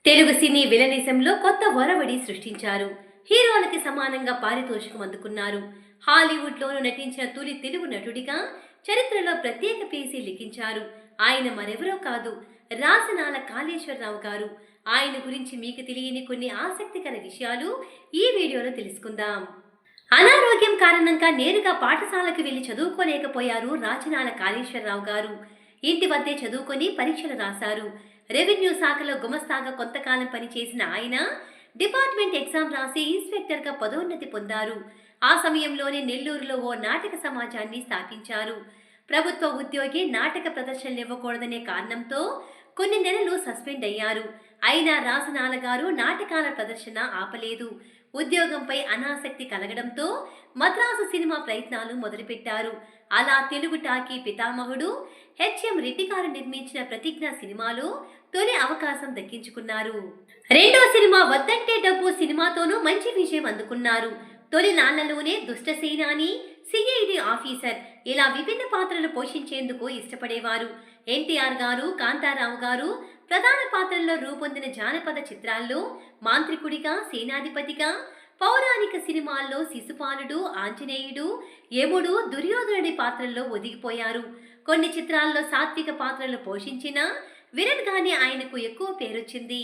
తెలుగు సినీ విలనిజంలో కొత్త ఒరవడి సృష్టించారు. హీరోలకి సమానంగా పారితోషికం అందుకున్నారు. హాలీవుడ్లోనూ నటించిన తొలి తెలుగు నటుడిగా చరిత్రలో ప్రత్యేక పేజీ లిఖించారు. ఆయన మరెవరో కాదు, రాసనాల కాళేశ్వరరావు గారు. ఆయన గురించి మీకు తెలియని కొన్ని ఆసక్తికర విషయాలు ఈ వీడియోలో తెలుసుకుందాం. అనారోగ్యం కారణంగా నేరుగా పాఠశాలకు వెళ్లి చదువుకోలేకపోయారు రాచనాల కాళేశ్వరరావు గారు. ఇంటి వద్దే చదువుకొని పరీక్షలు రాశారు. రెవెన్యూ శాఖలో గుమస్తాగా కొంతకాలం పనిచేసిన ఆయన డిపార్ట్మెంట్ ఎగ్జామ్ రాసి ఇన్స్పెక్టర్గా పదోన్నతి పొందారు. ఆ సమయంలోనే నెల్లూరులో ఓ నాటక సమాజాన్ని స్థాపించారు. ప్రభుత్వ ఉద్యోగి నాటక ప్రదర్శనలు ఇవ్వకూడదనే కారణంతో కొన్ని నెలలు సస్పెండ్ అయ్యారు. అయినా రాసనాల గారు నాటకాల ప్రదర్శన ఆపలేదు. ఉద్యోగంపై అనాసక్తి కలగడంతో మద్రాసు సినిమా ప్రయత్నాలు మొదలుపెట్టారు. అలా తెలుగు టాకీ పితామహుడు హెచ్ఎం రెడ్డి గారు నిర్మించిన ప్రతిజ్ఞ సినిమాలో తొలి అవకాశం దక్కించుకున్నారు. రెండో సినిమా వద్దంటే డబ్బు సినిమాతోనూ మంచి విజయం అందుకున్నారు. తొలి నాళ్లలోనే దుష్ట సేనాని, సిఐడి ఆఫీసర్ ఇలా విభిన్న పాత్రలు పోషించేందుకు ఇష్టపడేవారు. ఎన్టీఆర్ గారు, కాంతారావు గారు ప్రధాన పాత్రల్లో రూపొందిన జానపద చిత్రాల్లో మాంత్రికుడిగా, సేనాధిపతిగా, పౌరాణిక సినిమాల్లో శిశుపాలుడు, ఆంజనేయుడు, యముడు, దుర్యోధనుడి పాత్రల్లో ఒదిగిపోయారు. కొన్ని చిత్రాల్లో సాత్విక పాత్రలు పోషించినా విలన్గానే ఆయనకు ఎక్కువ పేరొచ్చింది.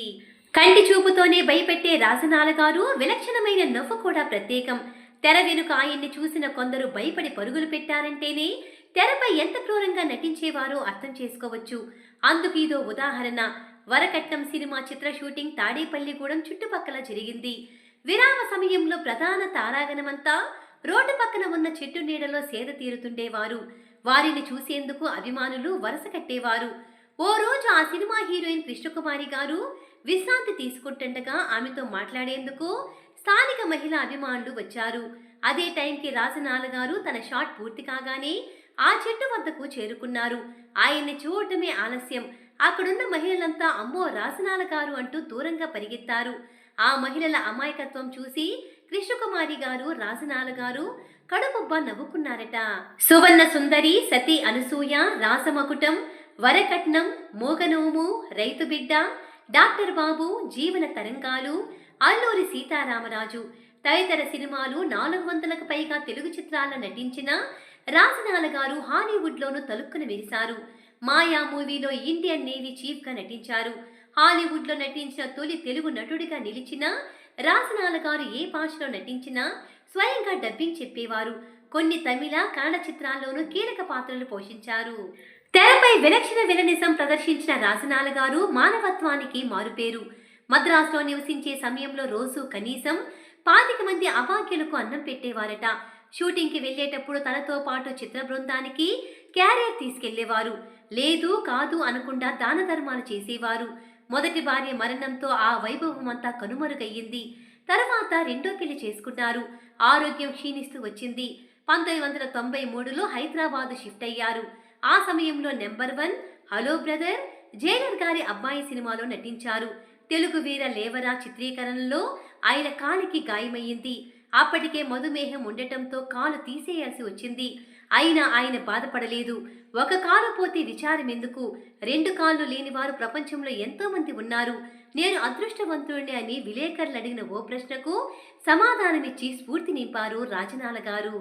కంటి చూపుతోనే భయపెట్టే రాజనాల గారు విలక్షణమైన నవ్వు కూడా ప్రత్యేకం. తెర వెనుక ఆయన్ని చూసిన కొందరు భయపడి పరుగులు పెట్టారంటేనే తెరపై ఎంత క్రూరంగా నటించేవారో అర్థం చేసుకోవచ్చు. అందుకు ఇదో ఉదాహరణ. వరకట్నం సినిమా చిత్ర షూటింగ్ తాడేపల్లిగూడెం చుట్టుపక్కల జరిగింది. విరామ సమయంలో ప్రధాన తారాగణమంతా రోడ్డు పక్కన ఉన్న చెట్టు నీడలో సేద తీరుతుండేవారు. వారిని చూసేందుకు అభిమానులు వరుస కట్టేవారు. ఓ రోజు ఆ సినిమా హీరోయిన్ కృష్ణకుమారి గారు విశ్రాంతి తీసుకుంటుండగా ఆమెతో మాట్లాడేందుకు స్థానిక మహిళా అభిమానులు వచ్చారు. అదే టైంకి రాజనాల గారు తన షాట్ పూర్తి కాగానే ఆ చెట్టు వద్దకు చేరుకున్నారు. ఆయన్ని చూడటమే ఆలస్యం. అక్కడున్న మహిళలంతా అమ్మో రాజనాల గారు అంటూ దూరంగా పరిగెత్తారు. ఆ మహిళల అమాయకత్వం చూసి కృష్ణకుమారి గారు, రాజనాల గారు కడుపుబ్బా నవ్వుకున్నారట. సువర్ణ సుందరి, సతీ అనసూయ, రాసమకుటం, వరకట్నం, మోగనోము, రైతు బిడ్డ, డాక్టర్ బాబు, జీవన తరంగాలు, అల్లూరి సీతారామరాజు తదితర సినిమాలు 400లకు పైగా తెలుగు చిత్రాల్లో నటించిన రాజనాల గారు హాలీవుడ్లోనూ తలుక్కున మెరిశారు. మాయా మూవీలో ఇండియన్ నేవీ చీఫ్గా నటించారు. హాలీవుడ్లో నటించిన తొలి తెలుగు నటుడిగా నిలిచిన రాజనాల గారు ఏ భాషలో నటించినా స్వయంగా డబ్బింగ్ చెప్పేవారు. కొన్ని తమిళ, కన్నడ చిత్రాల్లోనూ కీలక పాత్రలు పోషించారు. తెరపై విలక్షణ విలనిజం ప్రదర్శించిన రాజనాల గారు మానవత్వానికి మారుపేరు. మద్రాసులో నివసించే సమయంలో రోజు కనీసం 25 మంది అభాగ్యులకు అన్నం పెట్టేవారట. షూటింగ్కి వెళ్లేటప్పుడు తనతో పాటు చిత్ర బృందానికి క్యారియర్ తీసుకెళ్లేవారు. లేదు కాదు అనకుండా దాన ధర్మాలు చేసేవారు. మొదటి భార్య మరణంతో ఆ వైభవం అంతా కనుమరుగయ్యింది. తర్వాత రెండో పెళ్లి చేసుకున్నారు. ఆరోగ్యం క్షీణిస్తూ వచ్చింది. 1993లో హైదరాబాద్ షిఫ్ట్ అయ్యారు. ఆ సమయంలో నెంబర్ 1, హలో బ్రదర్, జైలర్ గారి అబ్బాయి సినిమాలో నటించారు. తెలుగు వీర లేవరా చిత్రీకరణలో ఆయన కాలికి గాయమయ్యింది. అప్పటికే మధుమేహం ఉండటంతో కాలు తీసేయాల్సి వచ్చింది. అయినా ఆయన బాధపడలేదు. ఒక కాలు పోతే విచారం ఎందుకు, 2 కాళ్ళు లేనివారు ప్రపంచంలో ఎంతో మంది ఉన్నారు, నేను అదృష్టవంతుడిని అని విలేకరులు అడిగిన ఓ ప్రశ్నకు సమాధానమిచ్చి స్ఫూర్తి నింపారు రాజనాల గారు.